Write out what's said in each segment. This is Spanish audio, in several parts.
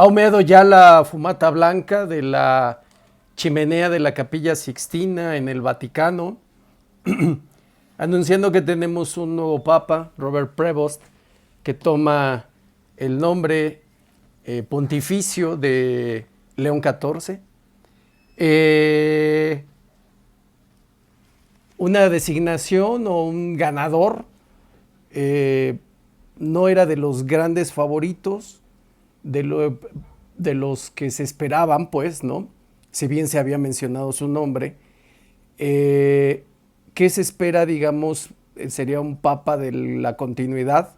Ha humeado ya la fumata blanca de la chimenea de la Capilla Sixtina en el Vaticano, anunciando que tenemos un nuevo papa, Robert Prevost, que toma el nombre pontificio de León XIV. Una designación o un ganador no era de los grandes favoritos, de los que se esperaban, pues, ¿no? Si bien se había mencionado su nombre. ¿Qué se espera, digamos? Sería un papa de la continuidad,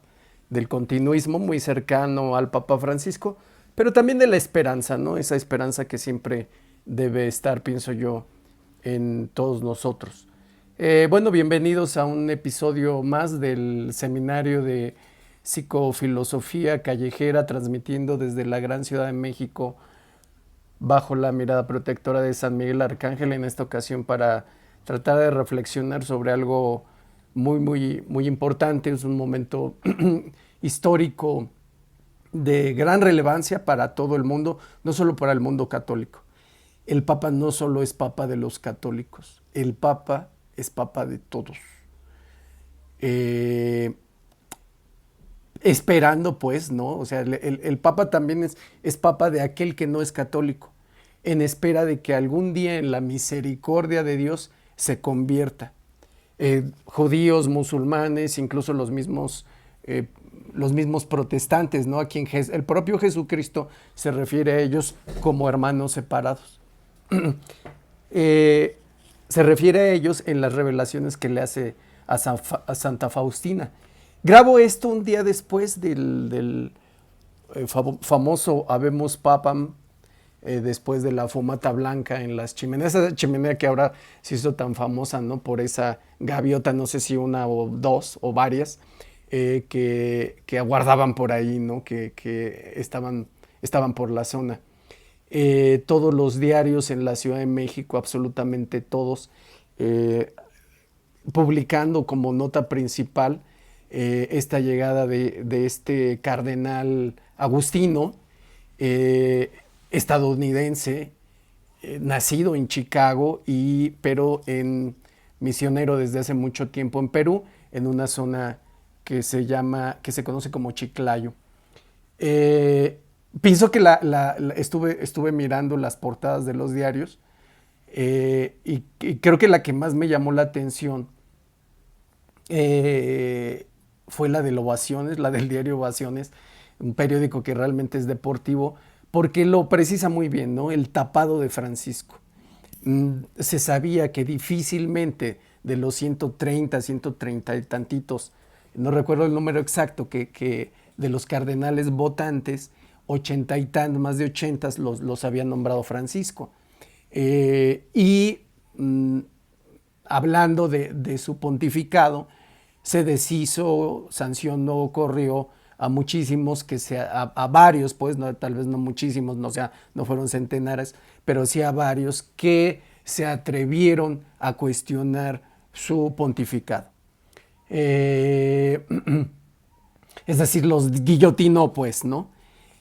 del continuismo, muy cercano al Papa Francisco, pero también de la esperanza, ¿no? Esa esperanza que siempre debe estar, pienso yo, en todos nosotros. Bueno, bienvenidos a un episodio más del seminario de psicofilosofía callejera, transmitiendo desde la gran Ciudad de México bajo la mirada protectora de San Miguel Arcángel, en esta ocasión para tratar de reflexionar sobre algo muy importante. Es un momento histórico de gran relevancia para todo el mundo, no solo para el mundo católico. El Papa no solo es Papa de los católicos, el Papa es Papa de todos. Esperando, pues, ¿no? O sea, el Papa también es Papa de aquel que no es católico, en espera de que algún día en la misericordia de Dios se convierta. Judíos, musulmanes, incluso los mismos protestantes, ¿no? A quien el propio Jesucristo se refiere a ellos como hermanos separados. Se refiere a ellos en las revelaciones que le hace a Santa Faustina. Grabo esto un día después del famoso Habemus Papam, después de la fumata blanca en las chimeneas, esa chimenea que ahora se hizo tan famosa, ¿no? Por esa gaviota, no sé si una o dos o varias, que aguardaban por ahí, ¿no? Que estaban por la zona. Todos los diarios en la Ciudad de México, absolutamente todos, publicando como nota principal esta llegada de este cardenal agustino, estadounidense, nacido en Chicago, pero misionero desde hace mucho tiempo en Perú, en una zona que se conoce como Chiclayo. Pienso que estuve mirando las portadas de los diarios, y creo que la que más me llamó la atención fue la de Ovaciones, la del diario Ovaciones, un periódico que realmente es deportivo, porque lo precisa muy bien, ¿no? El tapado de Francisco. Se sabía que difícilmente de los 130 y tantitos, no recuerdo el número exacto, que de los cardenales votantes, 80 y tantos, más de 80 los había nombrado Francisco. Hablando de su pontificado, se deshizo, sancionó, corrió a muchísimos, a varios, pues, no, tal vez no muchísimos, no fueron centenares, pero sí a varios que se atrevieron a cuestionar su pontificado. Es decir, los guillotinó, pues, ¿no?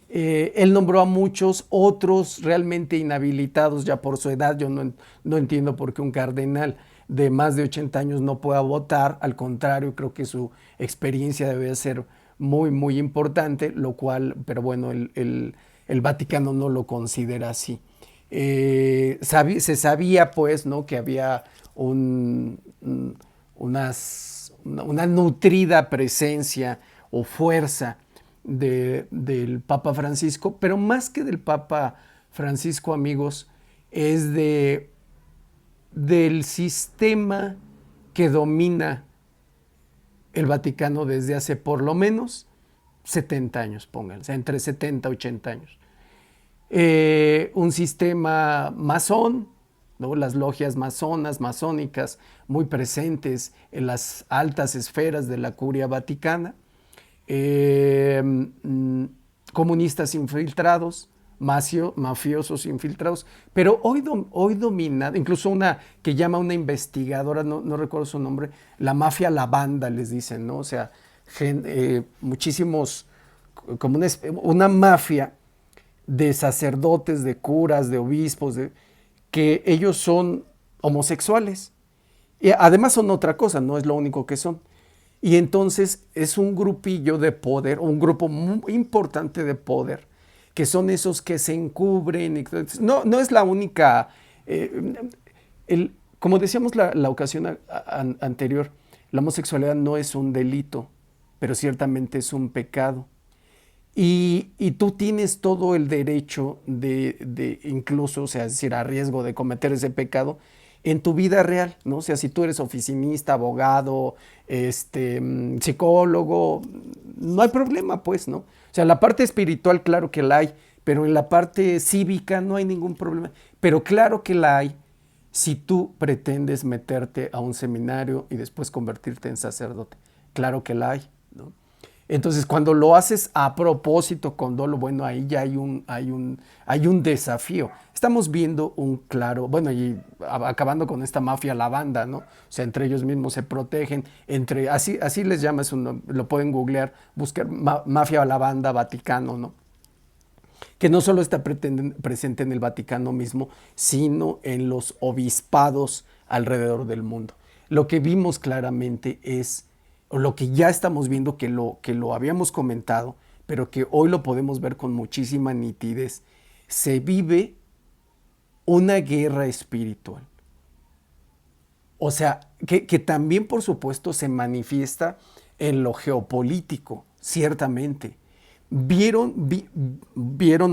Él nombró a muchos, otros realmente inhabilitados ya por su edad. Yo no entiendo por qué un cardenal de más de 80 años no pueda votar. Al contrario, creo que su experiencia debe ser muy importante, lo cual, pero bueno, el Vaticano no lo considera así. Se sabía, pues, ¿no? Que había una nutrida presencia o fuerza del Papa Francisco, pero más que del Papa Francisco, amigos, es del sistema que domina el Vaticano desde hace por lo menos 70 años, pónganse, entre 70 y 80 años. Un sistema masón, ¿no? Las logias masónicas, muy presentes en las altas esferas de la curia vaticana. Comunistas infiltrados, mafiosos infiltrados, pero hoy dominada, incluso una que llama una investigadora, no recuerdo su nombre, la mafia lavanda, les dicen, ¿no? O sea, muchísimos, como una mafia de sacerdotes, de curas, de obispos, que ellos son homosexuales. Y además son otra cosa, no es lo único que son. Y entonces es un grupillo de poder, un grupo muy importante de poder, que son esos que se encubren. No, no es la única, eh, como decíamos la ocasión anterior, la homosexualidad no es un delito, pero ciertamente es un pecado. Y tú tienes todo el derecho de incluso, o sea, es decir, a riesgo de cometer ese pecado en tu vida real, ¿no? O sea, si tú eres oficinista, abogado, psicólogo, no hay problema, pues, ¿no? O sea, la parte espiritual, claro que la hay, pero en la parte cívica no hay ningún problema. Pero claro que la hay si tú pretendes meterte a un seminario y después convertirte en sacerdote. Claro que la hay, ¿no? Entonces, cuando lo haces a propósito, con dolo, bueno, ahí ya hay un desafío. Estamos viendo un claro, bueno, y acabando con esta mafia lavanda, ¿no? O sea, entre ellos mismos se protegen, así les llamas, lo pueden googlear, buscar mafia lavanda Vaticano, ¿no? Que no solo está presente en el Vaticano mismo, sino en los obispados alrededor del mundo. Lo que vimos claramente es, o lo que ya estamos viendo, que lo habíamos comentado, pero que hoy lo podemos ver con muchísima nitidez, se vive una guerra espiritual. O sea, que también por supuesto se manifiesta en lo geopolítico, ciertamente. Vieron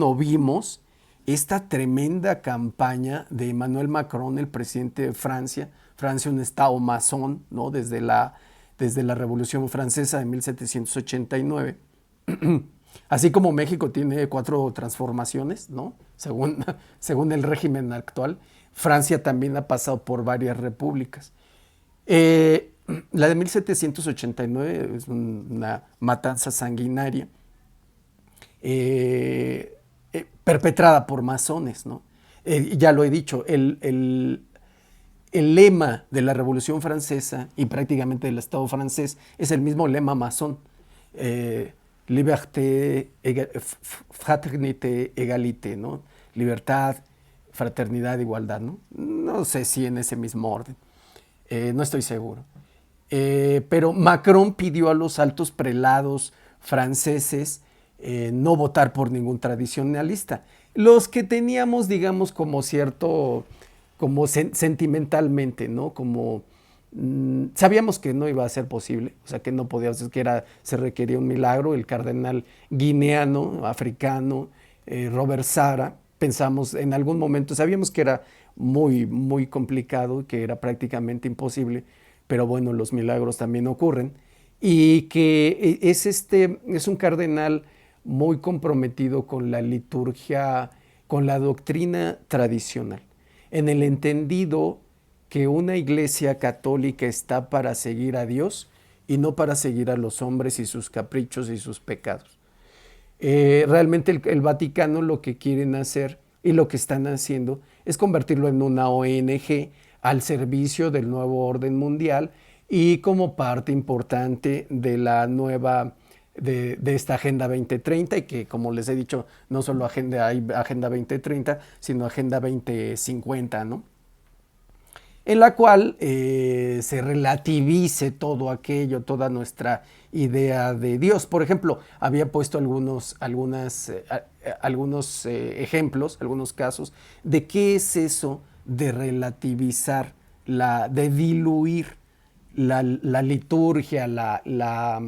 o vimos esta tremenda campaña de Emmanuel Macron, el presidente de Francia, Francia un estado masón, ¿no? Desde la Revolución Francesa de 1789. Así como México tiene 4 transformaciones, ¿no? Según el régimen actual, Francia también ha pasado por varias repúblicas. Eh, la de 1789 es una matanza sanguinaria perpetrada por masones, ¿no? Ya lo he dicho, el lema de la Revolución Francesa y prácticamente del Estado francés es el mismo lema masón. Liberté, fraternité, égalité, ¿no? Libertad, fraternidad, igualdad, ¿no? No sé si en ese mismo orden, no estoy seguro. Pero Macron pidió a los altos prelados franceses no votar por ningún tradicionalista. Los que teníamos, digamos, como cierto, como sentimentalmente, ¿no? Como sabíamos que no iba a ser posible, o sea, que no podía, se requería un milagro. El cardenal guineano, africano, Robert Sara, pensamos en algún momento, sabíamos que era muy, muy complicado, que era prácticamente imposible, pero bueno, los milagros también ocurren, y que es un cardenal muy comprometido con la liturgia, con la doctrina tradicional, en el entendido que una iglesia católica está para seguir a Dios y no para seguir a los hombres y sus caprichos y sus pecados. Realmente el Vaticano lo que quieren hacer y lo que están haciendo es convertirlo en una ONG al servicio del nuevo orden mundial y como parte importante de la nueva, de esta Agenda 2030, y que, como les he dicho, no solo hay Agenda 2030, sino Agenda 2050, ¿no? En la cual se relativice todo aquello, toda nuestra idea de Dios. Por ejemplo, había puesto algunos ejemplos, algunos casos, de qué es eso de relativizar, de diluir la liturgia, la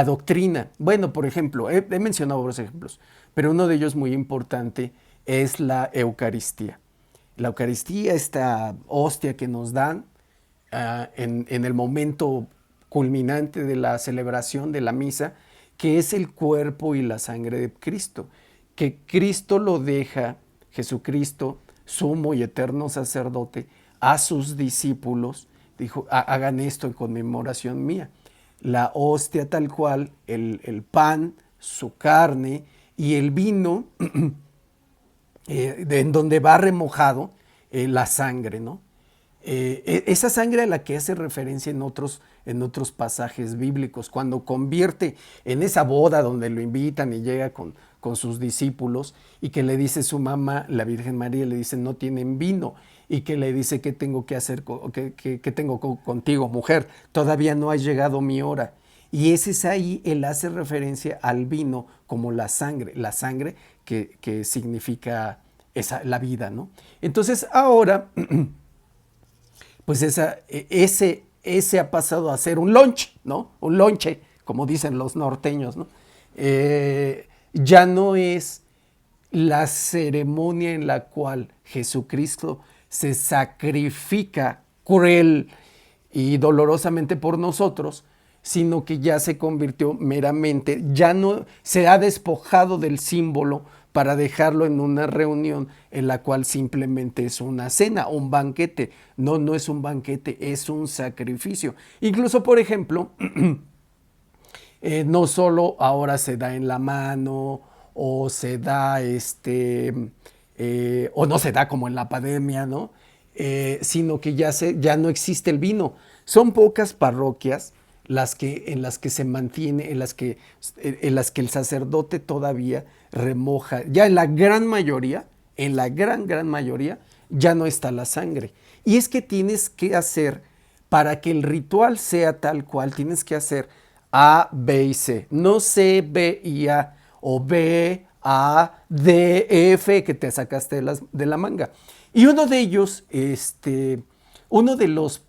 doctrina. Bueno, por ejemplo, he mencionado varios ejemplos, pero uno de ellos muy importante es la Eucaristía. La Eucaristía, esta hostia que nos dan en el momento culminante de la celebración de la misa, que es el cuerpo y la sangre de Cristo, que Cristo lo deja, Jesucristo, sumo y eterno sacerdote, a sus discípulos, dijo, hagan esto en conmemoración mía. La hostia tal cual, el pan, su carne y el vino, en donde va remojado la sangre, ¿no? Esa sangre a la que hace referencia en otros pasajes bíblicos, cuando convierte en esa boda donde lo invitan y llega con sus discípulos y que le dice su mamá, la Virgen María, le dice no tienen vino y que le dice qué tengo que hacer, qué tengo contigo, mujer, todavía no ha llegado mi hora. Y ese es ahí, él hace referencia al vino como la sangre que significa la vida, ¿no? Entonces ahora pues ese ha pasado a ser un lunch, ¿no? Un lonche, como dicen los norteños, ¿no? Ya no es la ceremonia en la cual Jesucristo se sacrifica cruel y dolorosamente por nosotros, sino que ya se convirtió meramente, ya no se ha despojado del símbolo para dejarlo en una reunión en la cual simplemente es una cena, un banquete. No, no es un banquete, es un sacrificio. Incluso, por ejemplo, no solo ahora se da en la mano o se da o no se da como en la pandemia, ¿no? Sino que ya no existe el vino. Son pocas parroquias en las que se mantiene, en las que el sacerdote todavía remoja. Ya en la gran mayoría, ya no está la sangre. Y es que tienes que hacer, para que el ritual sea tal cual, tienes que hacer A, B y C. No C, B y A, o B, A, D, F, que te sacaste de la manga. Y uno de ellos, uno de los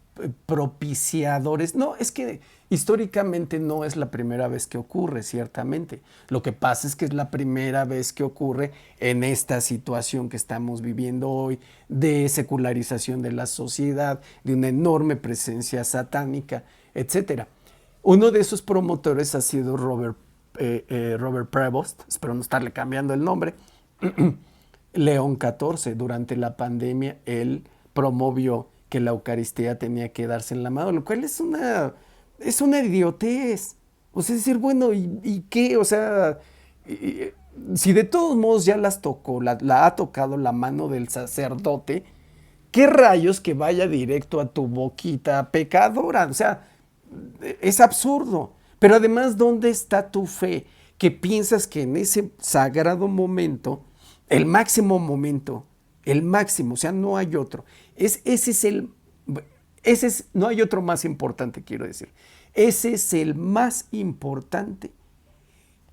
propiciadores, no, es que históricamente no es la primera vez que ocurre, ciertamente. Lo que pasa es que es la primera vez que ocurre en esta situación que estamos viviendo hoy de secularización de la sociedad, de una enorme presencia satánica, etcétera. Uno de esos promotores ha sido Robert Prevost, espero no estarle cambiando el nombre, León XIV. Durante la pandemia él promovió que la Eucaristía tenía que darse en la mano, lo cual es una idiotez. O sea, es decir, bueno, ¿y qué? O sea, si de todos modos ya las tocó, la ha tocado la mano del sacerdote, ¿qué rayos que vaya directo a tu boquita pecadora? O sea, es absurdo. Pero además, ¿dónde está tu fe? Que piensas que en ese sagrado momento, el máximo, o sea, no hay otro. No hay otro más importante, quiero decir. Ese es el más importante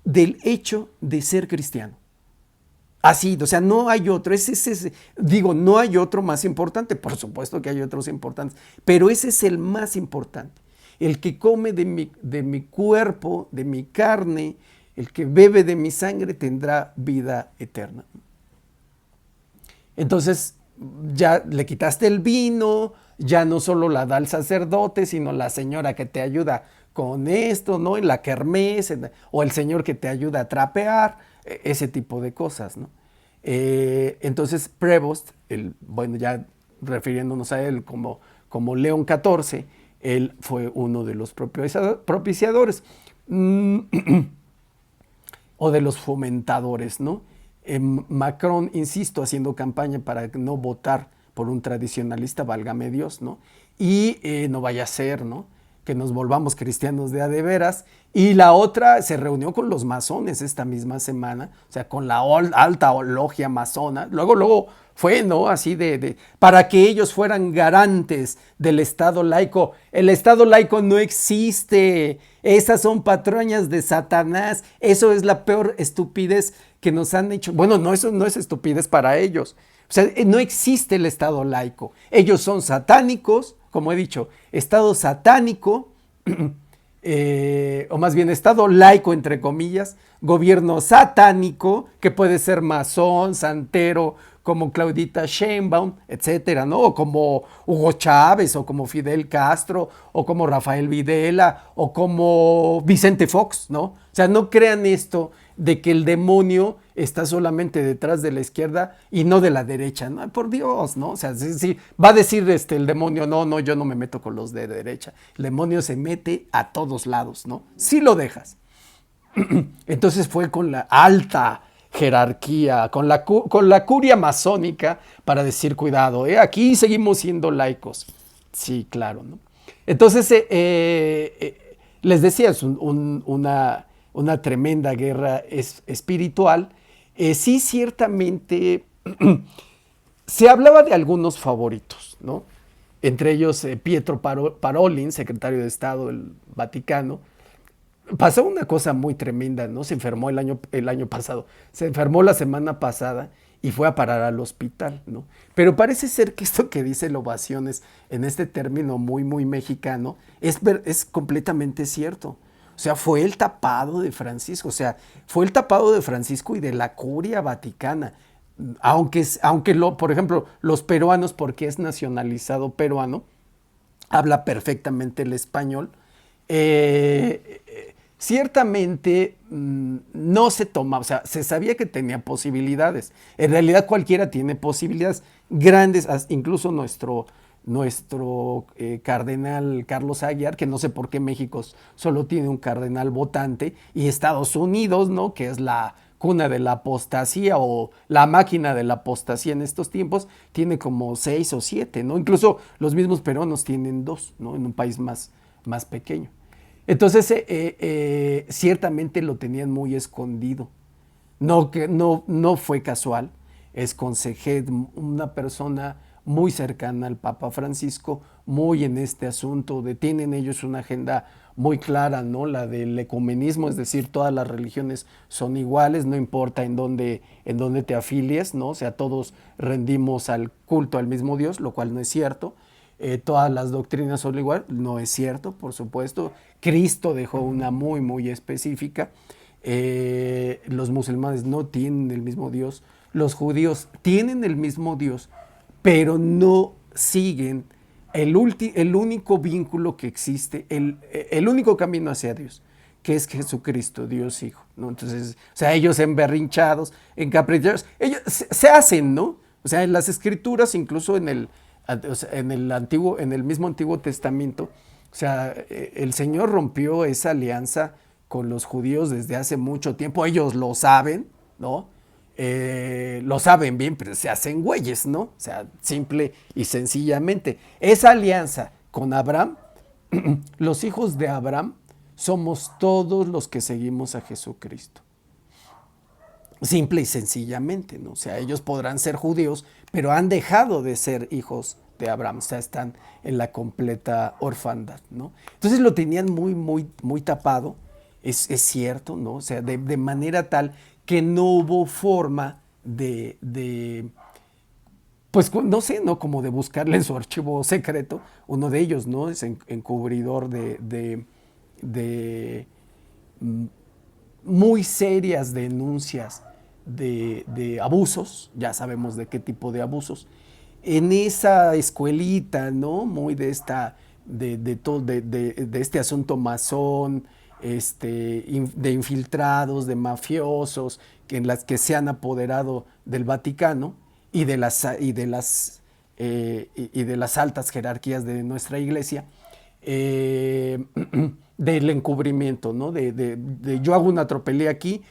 del hecho de ser cristiano. Así, o sea, no hay otro, no hay otro más importante, por supuesto que hay otros importantes, pero ese es el más importante. El que come de mi cuerpo, de mi carne, el que bebe de mi sangre tendrá vida eterna. Entonces, ya le quitaste el vino, ya no solo la da el sacerdote, sino la señora que te ayuda con esto, ¿no? En la kermés, o el señor que te ayuda a trapear, ese tipo de cosas, ¿no? Entonces Prevost, bueno, ya refiriéndonos a él como León XIV, él fue uno de los propiciadores o de los fomentadores, ¿no? Macron, insisto, haciendo campaña para no votar por un tradicionalista, válgame Dios, ¿no? Y no vaya a ser, ¿no?, que nos volvamos cristianos de a de veras. Y la otra se reunió con los masones esta misma semana, o sea, con la alta logia masona. Luego fue, ¿no?, así para que ellos fueran garantes del Estado laico. El Estado laico no existe. Esas son patrañas de Satanás. Eso es la peor estupidez que nos han hecho. Bueno, no, eso no es estupidez para ellos. O sea, no existe el Estado laico. Ellos son satánicos, como he dicho, Estado satánico, o más bien Estado laico, entre comillas, gobierno satánico, que puede ser masón, santero, como Claudita Sheinbaum, etcétera, ¿no? O como Hugo Chávez, o como Fidel Castro, o como Rafael Videla, o como Vicente Fox, ¿no? O sea, no crean esto de que el demonio está solamente detrás de la izquierda y no de la derecha, ¿no? Por Dios, ¿no? O sea, sí, va a decir el demonio, no, yo no me meto con los de derecha. El demonio se mete a todos lados, ¿no? Si lo dejas. Entonces fue con la alta jerarquía, con la curia masónica para decir, cuidado, aquí seguimos siendo laicos. Sí, claro, ¿no? Entonces, les decía, es una tremenda guerra espiritual. Sí, ciertamente se hablaba de algunos favoritos, ¿no? Entre ellos Pietro Parolin, secretario de Estado del Vaticano. Pasó una cosa muy tremenda, ¿no? Se enfermó el año pasado, se enfermó la semana pasada y fue a parar al hospital, ¿no? Pero parece ser que esto que dice el ovaciones en este término muy, muy mexicano es completamente cierto. O sea, fue el tapado de Francisco, o sea, fue el tapado de Francisco y de la curia vaticana. Por ejemplo, los peruanos, porque es nacionalizado peruano, habla perfectamente el español. Ciertamente no se toma, o sea, se sabía que tenía posibilidades. En realidad cualquiera tiene posibilidades grandes, incluso nuestro cardenal Carlos Aguiar, que no sé por qué México solo tiene un cardenal votante, y Estados Unidos, ¿no? Que es la cuna de la apostasía o la máquina de la apostasía en estos tiempos, tiene como 6 o 7, ¿no? Incluso los mismos peruanos tienen 2, ¿no? En un país más pequeño. Entonces, ciertamente lo tenían muy escondido. No fue casual. Es consejero, una persona muy cercana al Papa Francisco, muy en este asunto. Tienen ellos una agenda muy clara, ¿no? La del ecumenismo, es decir, todas las religiones son iguales, no importa en dónde te afilies, ¿no? O sea, todos rendimos al culto al mismo Dios, lo cual no es cierto. Todas las doctrinas son igual, no es cierto, por supuesto. Cristo dejó una muy, muy específica. Los musulmanes no tienen el mismo Dios, los judíos tienen el mismo Dios, pero no siguen el único vínculo que existe, el único camino hacia Dios, que es Jesucristo, Dios Hijo, ¿no? Entonces, o sea, ellos emberrinchados, encaprichados, ellos se hacen, ¿no? O sea, en las escrituras, incluso o sea, en el mismo Antiguo Testamento, o sea, el Señor rompió esa alianza con los judíos desde hace mucho tiempo. Ellos lo saben, ¿no? Lo saben bien, pero se hacen güeyes, ¿no? O sea, simple y sencillamente. Esa alianza con Abraham, los hijos de Abraham, somos todos los que seguimos a Jesucristo. Simple y sencillamente, ¿no? O sea, ellos podrán ser judíos, pero han dejado de ser hijos de Abraham, o sea, están en la completa orfandad, ¿no? Entonces lo tenían muy, muy, muy tapado, es cierto, ¿no? O sea, de manera tal que no hubo forma pues no sé, ¿no? Como de buscarle en su archivo secreto, uno de ellos, ¿no? Es encubridor de muy serias denuncias de abusos, ya sabemos de qué tipo de abusos, en esa escuelita, ¿no? Muy de esta, de este asunto masón, de infiltrados, de mafiosos, en las que se han apoderado del Vaticano y de las altas jerarquías de nuestra iglesia, eh, del encubrimiento, ¿no? Yo hago una tropelía aquí,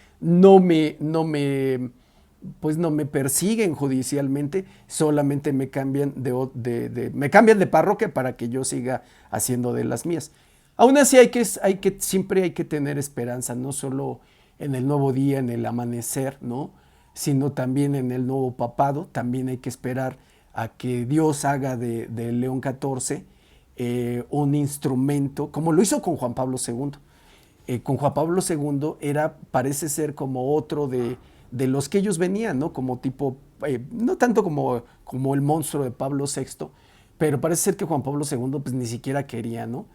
pues no me persiguen judicialmente, solamente me cambian de parroquia para que yo siga haciendo de las mías. Aún así siempre hay que tener esperanza, no solo en el nuevo día, en el amanecer, ¿no? Sino también en el nuevo papado. También hay que esperar a que Dios haga de León XIV un instrumento, como lo hizo con Juan Pablo II. Con Juan Pablo II parece ser como otro de los que ellos venían, ¿no? Como tipo, no tanto como el monstruo de Pablo VI, pero parece ser que Juan Pablo II pues ni siquiera quería, ¿no?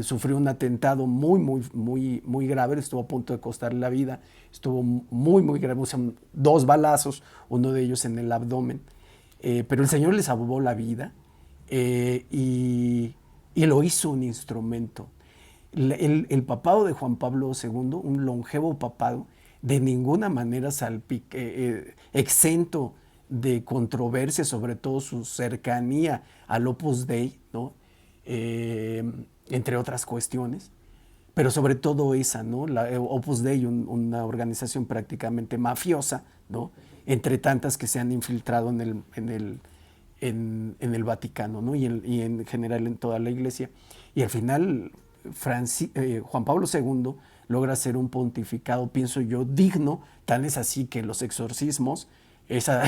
Sufrió un atentado muy, muy, muy, muy grave, estuvo a punto de costarle la vida, estuvo muy, muy grave, o sea, 2 balazos, uno de ellos en el abdomen, pero el Señor le salvó la vida, y lo hizo un instrumento. El papado de Juan Pablo II, un longevo papado, de ninguna manera exento de controversia, sobre todo su cercanía al Opus Dei, ¿no? Entre otras cuestiones. pero sobre todo esa, ¿no? La Opus Dei, una organización prácticamente mafiosa, ¿no? Entre tantas que se han infiltrado en el Vaticano, ¿no? Y en general en toda la iglesia. Y al final Juan Pablo II logra hacer un pontificado, pienso yo, digno, tan es así que los exorcismos, esa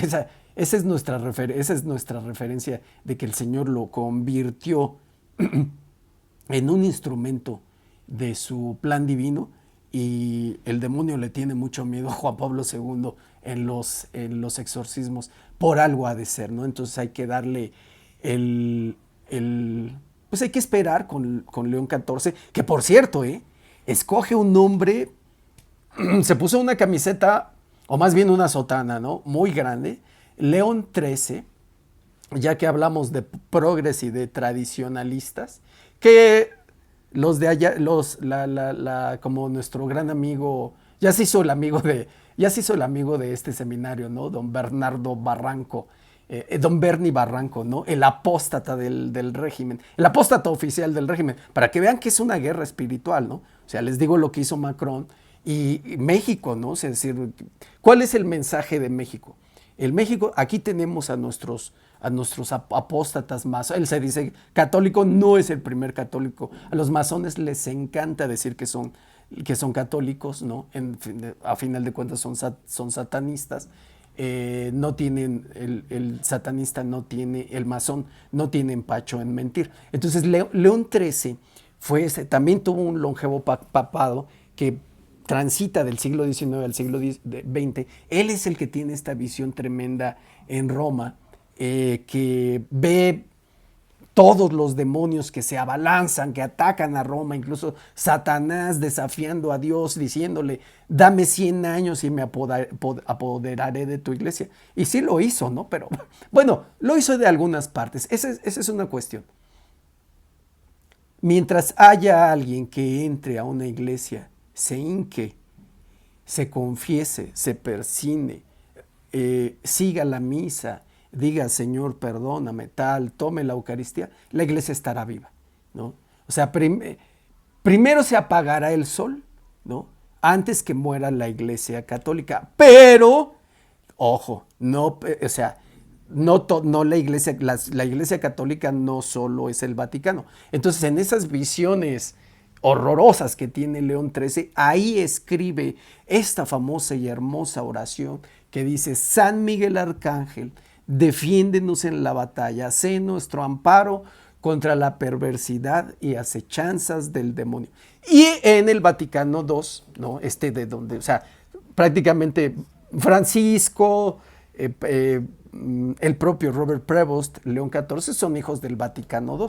es nuestra referencia de que el Señor lo convirtió en un instrumento de su plan divino, y el demonio le tiene mucho miedo a Juan Pablo II en los exorcismos. Por algo ha de ser, ¿no? Entonces hay que darle el, pues hay que esperar con León XIV, que por cierto, escoge un nombre, se puso una camiseta, o más bien una sotana, ¿no? Muy grande, León XIII, ya que hablamos de progres y de tradicionalistas, que los de allá, como nuestro gran amigo, ya se hizo el amigo de este seminario, ¿no? Don Bernardo Barranco, don Bernie Barranco, ¿no? El apóstata del régimen, el apóstata oficial del régimen, para que vean que es una guerra espiritual, ¿no? O sea, les digo lo que hizo Macron y México, ¿no? Es decir, ¿cuál es el mensaje de México? El México, aquí tenemos a nuestros apóstatas masones. Él se dice católico, no es el primer católico. A los masones les encanta decir que son católicos, ¿no? A final de cuentas son satanistas. No tienen, el satanista no tiene, el masón no tiene empacho en mentir. Entonces León XIII también tuvo un longevo papado que transita del siglo XIX al siglo XX. Él es el que tiene esta visión tremenda en Roma, que ve todos los demonios que se abalanzan, que atacan a Roma, incluso Satanás desafiando a Dios, diciéndole, dame 100 años y me apoderaré de tu iglesia. Y sí lo hizo, ¿no? Pero bueno, lo hizo de algunas partes. Esa es una cuestión. Mientras haya alguien que entre a una iglesia, se hinque, se confiese, se persine, siga la misa, diga, Señor, perdóname, tal, tome la Eucaristía, la iglesia estará viva, ¿no? O sea, primero se apagará el sol, ¿no? Antes que muera la iglesia católica. Pero, ojo, no, o sea, no la iglesia católica no solo es el Vaticano. Entonces, en esas visiones horrorosas que tiene León XIII, ahí escribe esta famosa y hermosa oración que dice: San Miguel Arcángel, defiéndenos en la batalla, sé nuestro amparo contra la perversidad y acechanzas del demonio. Y en el Vaticano II, ¿no? De donde, o sea, prácticamente Francisco, el propio Robert Prevost, León XIV, son hijos del Vaticano II.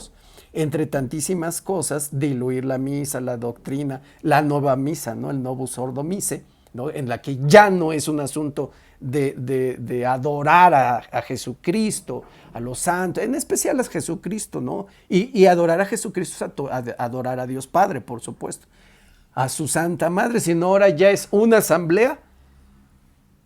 Entre tantísimas cosas, diluir la misa, la doctrina, la nueva misa, ¿no? El Novus Ordo Missae, ¿no? En la que ya no es un asunto de adorar a Jesucristo, a los santos, en especial a Jesucristo, ¿no? Y adorar a Jesucristo es adorar a Dios Padre, por supuesto, a su Santa Madre, sino ahora ya es una asamblea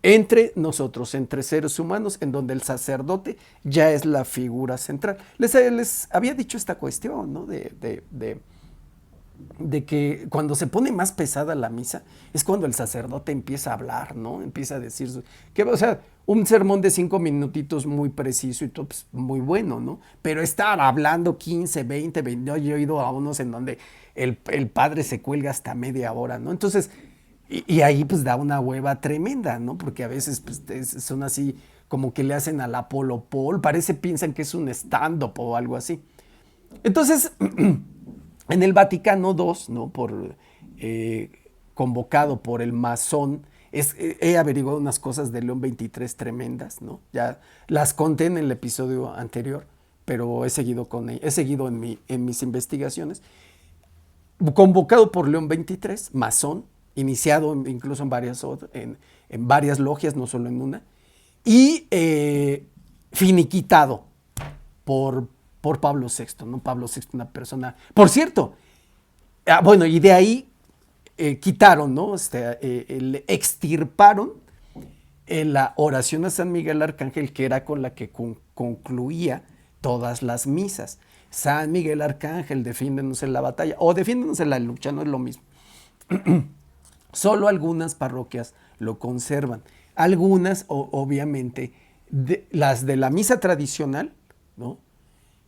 entre nosotros, entre seres humanos, en donde el sacerdote ya es la figura central. Les había dicho esta cuestión, ¿no? De que cuando se pone más pesada la misa es cuando el sacerdote empieza a hablar, ¿no? Empieza a decir, o sea, un sermón de 5 minutitos muy preciso y todo, pues, muy bueno, ¿no? Pero estar hablando 15, 20, yo he oído a unos en donde el padre se cuelga hasta media hora, ¿no? Entonces, y ahí pues da una hueva tremenda, ¿no? Porque a veces pues, son así como que le hacen al Apolo Paul, piensan que es un stand-up o algo así. Entonces, en el Vaticano II, ¿no? Convocado por el masón, he averiguado unas cosas de León XXIII tremendas, ¿no? Ya las conté en el episodio anterior, pero he seguido en mis investigaciones. Convocado por León XXIII, masón, iniciado incluso en varias logias, no solo en una, y finiquitado por Pablo VI, ¿no? Pablo VI, una persona, por cierto, bueno, y de ahí quitaron, ¿no? Le extirparon la oración a San Miguel Arcángel, que era con la que concluía todas las misas. San Miguel Arcángel, defiéndenos en la batalla o defiéndenos en la lucha, no es lo mismo. Solo algunas parroquias lo conservan. Algunas, obviamente, las de la misa tradicional, ¿no?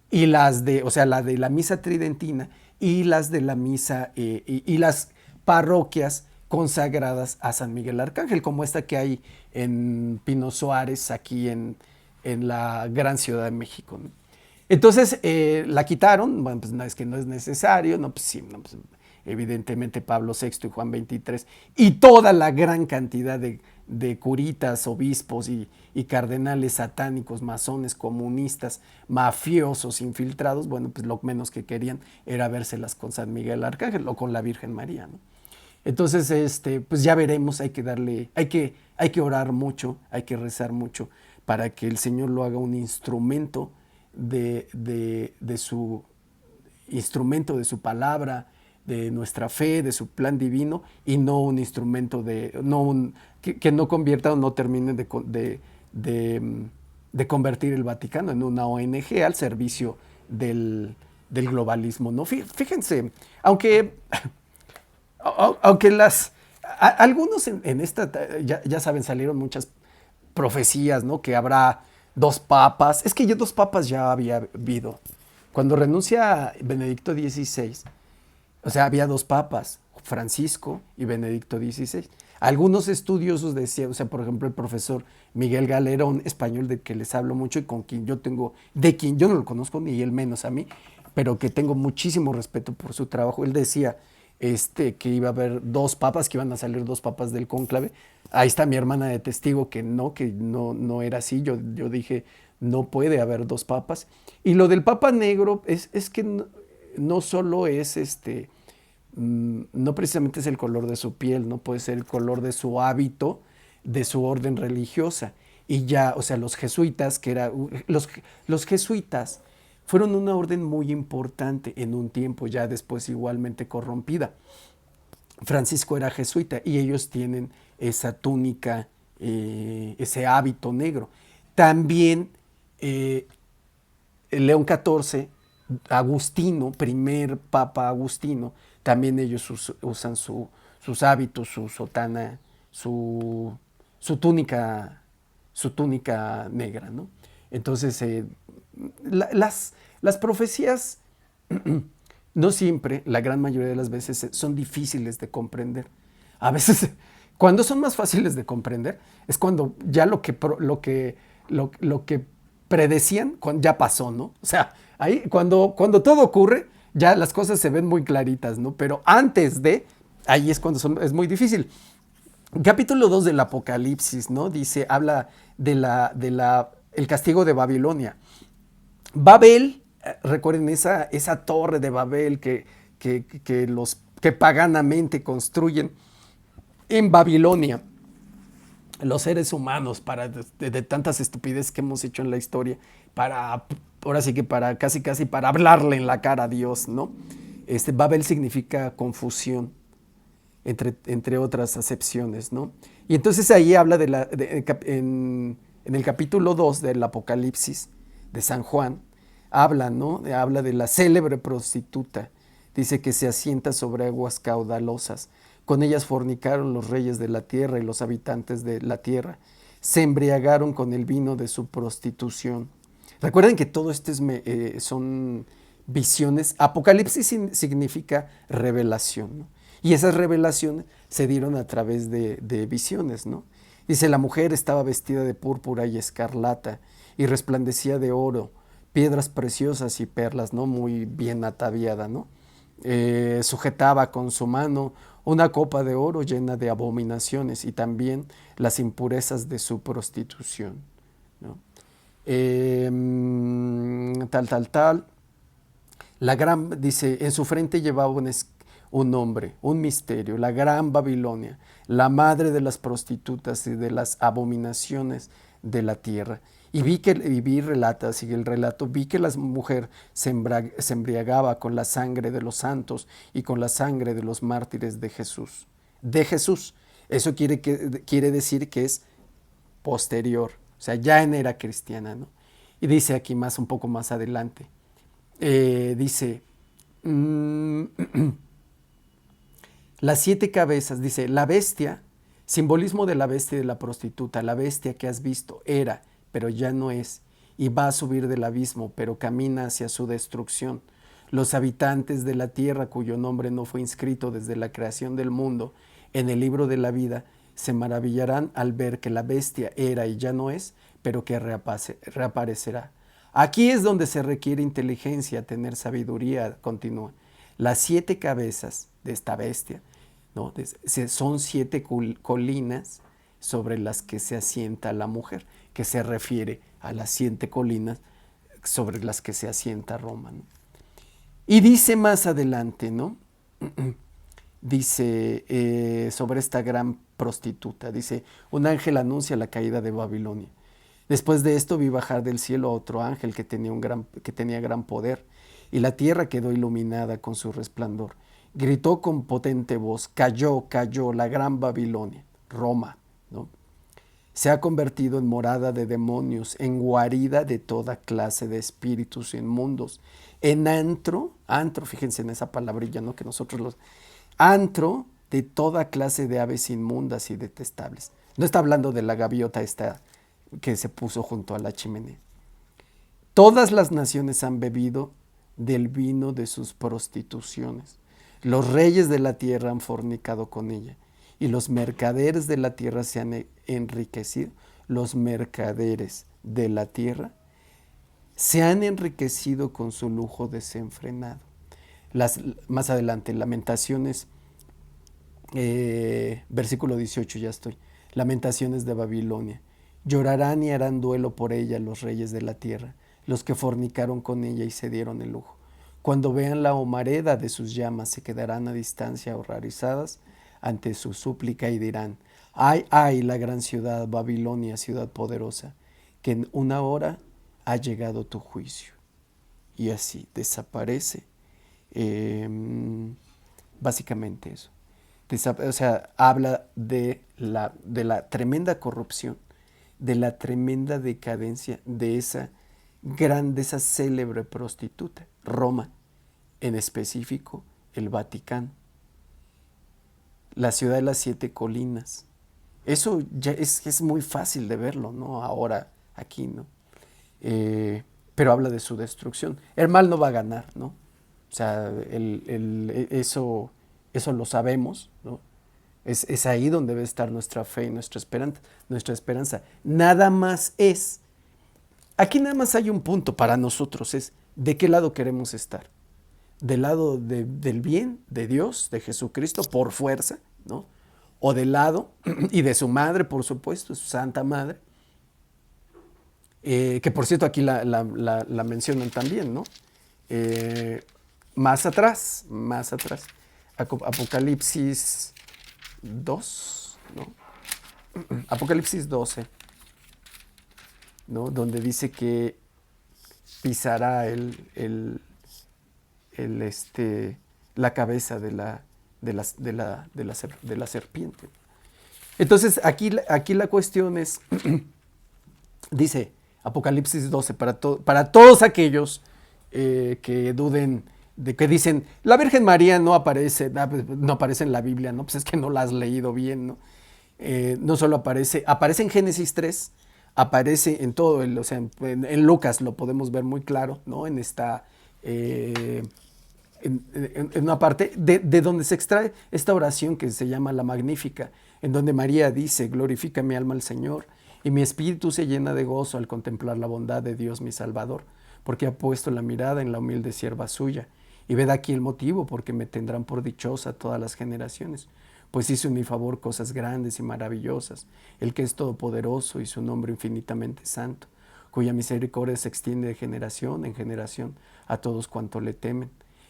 Y las de, o sea, la de la misa tridentina y las de la misa y las parroquias consagradas a San Miguel Arcángel, como esta que hay en Pino Suárez, aquí en la gran Ciudad de México, ¿no? Entonces la quitaron, bueno, pues no es que no es necesario, no, pues sí, no, pues, evidentemente Pablo VI y Juan XXIII y toda la gran cantidad de curitas, obispos y cardenales satánicos, masones, comunistas, mafiosos, infiltrados, bueno, pues lo menos que querían era vérselas con San Miguel Arcángel o con la Virgen María, ¿no? Entonces, pues ya veremos, hay que orar mucho, hay que rezar mucho para que el Señor lo haga un instrumento de su instrumento de su palabra, de nuestra fe, de su plan divino, y no un instrumento que no convierta o no termine de, de convertir el Vaticano en una ONG al servicio del globalismo, ¿no? Fíjense, aunque, aunque algunos en esta, ya saben, salieron muchas profecías, ¿no? Que habrá dos papas. Es que ya dos papas ya había habido. Cuando renuncia Benedicto XVI, o sea, había dos papas, Francisco y Benedicto XVI. Algunos estudiosos decían, o sea, por ejemplo, el profesor Miguel Galera, un español de que les hablo mucho y con quien yo tengo, de quien yo no lo conozco ni él menos a mí, pero que tengo muchísimo respeto por su trabajo. Él decía que iba a haber dos papas, que iban a salir dos papas del cónclave. Ahí está mi hermana de testigo que no era así. Yo dije, no puede haber dos papas. Y lo del Papa Negro es que no solo es no precisamente es el color de su piel, no puede ser el color de su hábito, de su orden religiosa. Y ya, o sea, los jesuitas, los jesuitas fueron una orden muy importante en un tiempo, ya después igualmente corrompida. Francisco era jesuita y ellos tienen esa túnica, ese hábito negro. También eh, León XIV, Agustino, primer papa Agustino, también ellos usan sus hábitos, su sotana, su, su, túnica, su túnica negra, ¿no? Entonces, las profecías no siempre, la gran mayoría de las veces, son difíciles de comprender. A veces, cuando son más fáciles de comprender, es cuando ya lo que predecían ya pasó, ¿no? O sea, ahí cuando todo ocurre, ya las cosas se ven muy claritas, ¿no? Pero antes ahí es cuando es muy difícil. Capítulo 2 del Apocalipsis, ¿no? Dice, habla el castigo de Babilonia. Babel, recuerden esa torre de Babel que paganamente construyen en Babilonia los seres humanos de tantas estupideces que hemos hecho en la historia, ahora sí que para casi para hablarle en la cara a Dios, ¿no? Babel significa confusión, entre otras acepciones, ¿no? Y entonces ahí habla en el capítulo 2 del Apocalipsis de San Juan, habla, ¿no? Habla de la célebre prostituta, dice que se asienta sobre aguas caudalosas, con ellas fornicaron los reyes de la tierra y los habitantes de la tierra, se embriagaron con el vino de su prostitución. Recuerden que todo esto son visiones. Apocalipsis significa revelación, ¿no? Y esas revelaciones se dieron a través de visiones, ¿no? Dice, la mujer estaba vestida de púrpura y escarlata y resplandecía de oro, piedras preciosas y perlas, ¿no? Muy bien ataviada, ¿no? Sujetaba con su mano una copa de oro llena de abominaciones y también las impurezas de su prostitución, ¿no? Tal. Dice, en su frente llevaba un nombre, un misterio, la gran Babilonia, la madre de las prostitutas y de las abominaciones de la tierra. Relata, sigue el relato, vi que la mujer se embriagaba con la sangre de los santos y con la sangre de los mártires de Jesús. De Jesús. Eso quiere decir que es posterior, o sea, ya en era cristiana, ¿no? Y dice aquí un poco más adelante, Dice, mm, las 7 cabezas, dice, la bestia, simbolismo de la bestia y de la prostituta, la bestia que has visto era, pero ya no es, y va a subir del abismo, pero camina hacia su destrucción. Los habitantes de la tierra, cuyo nombre no fue inscrito desde la creación del mundo en el libro de la vida, se maravillarán al ver que la bestia era y ya no es, pero que reaparecerá. Aquí es donde se requiere inteligencia, tener sabiduría, continúa. Las 7 cabezas de esta bestia, ¿no? Son 7 colinas sobre las que se asienta la mujer, que se refiere a las 7 colinas sobre las que se asienta Roma, ¿no? Y dice más adelante, ¿no? Dice sobre esta gran prostituta, dice, un ángel anuncia la caída de Babilonia. Después de esto vi bajar del cielo a otro ángel que tenía gran poder, y la tierra quedó iluminada con su resplandor. Gritó con potente voz, cayó, cayó la gran Babilonia, Roma, ¿no? Se ha convertido en morada de demonios, en guarida de toda clase de espíritus inmundos, en antro, fíjense en esa palabrilla, ¿no? Que nosotros antro de toda clase de aves inmundas y detestables. No está hablando de la gaviota esta que se puso junto a la chimenea. Todas las naciones han bebido del vino de sus prostituciones. Los reyes de la tierra han fornicado con ella, y los mercaderes de la tierra se han enriquecido. Los mercaderes de la tierra se han enriquecido con su lujo desenfrenado. Más adelante, Lamentaciones, versículo 18, ya estoy. Lamentaciones de Babilonia. Llorarán y harán duelo por ella los reyes de la tierra, los que fornicaron con ella y se dieron el lujo. Cuando vean la humareda de sus llamas, se quedarán a distancia horrorizadas ante su súplica y dirán, ay, ay, la gran ciudad, Babilonia, ciudad poderosa, que en una hora ha llegado tu juicio. Y así desaparece. Básicamente eso. O sea, habla de la tremenda corrupción, de la tremenda decadencia de esa célebre prostituta, Roma, en específico el Vaticano, la ciudad de las 7 colinas. Eso ya es muy fácil de verlo, ¿no? Ahora, aquí, ¿no? Pero habla de su destrucción. El mal no va a ganar, ¿no? O sea, eso lo sabemos, ¿no? Es ahí donde debe estar nuestra fe y nuestra esperanza. Nada más aquí nada más hay un punto para nosotros, es de qué lado queremos estar. Del lado del bien, de Dios, de Jesucristo, por fuerza, ¿no? O del lado, y de su madre, por supuesto, su santa madre, que por cierto aquí la mencionan también, ¿no? Más atrás, Apocalipsis 2, ¿no? Apocalipsis 12, ¿no? Donde dice que pisará la cabeza de la serpiente. Entonces, aquí la cuestión es, dice Apocalipsis 12, para todos aquellos que duden, de que dicen, la Virgen María no aparece en la Biblia, ¿no? Pues es que no la has leído bien, ¿no? No solo aparece en Génesis 3, aparece en todo, o sea, en Lucas lo podemos ver muy claro, ¿no? En esta, en una parte de donde se extrae esta oración que se llama la Magnífica, en donde María dice, glorifica mi alma al Señor, y mi espíritu se llena de gozo al contemplar la bondad de Dios mi Salvador, porque ha puesto la mirada en la humilde sierva suya. Y ved aquí el motivo, porque me tendrán por dichosa todas las generaciones, pues hizo en mi favor cosas grandes y maravillosas, el que es todopoderoso y su nombre infinitamente santo, cuya misericordia se extiende de generación en generación a todos cuantos le temen.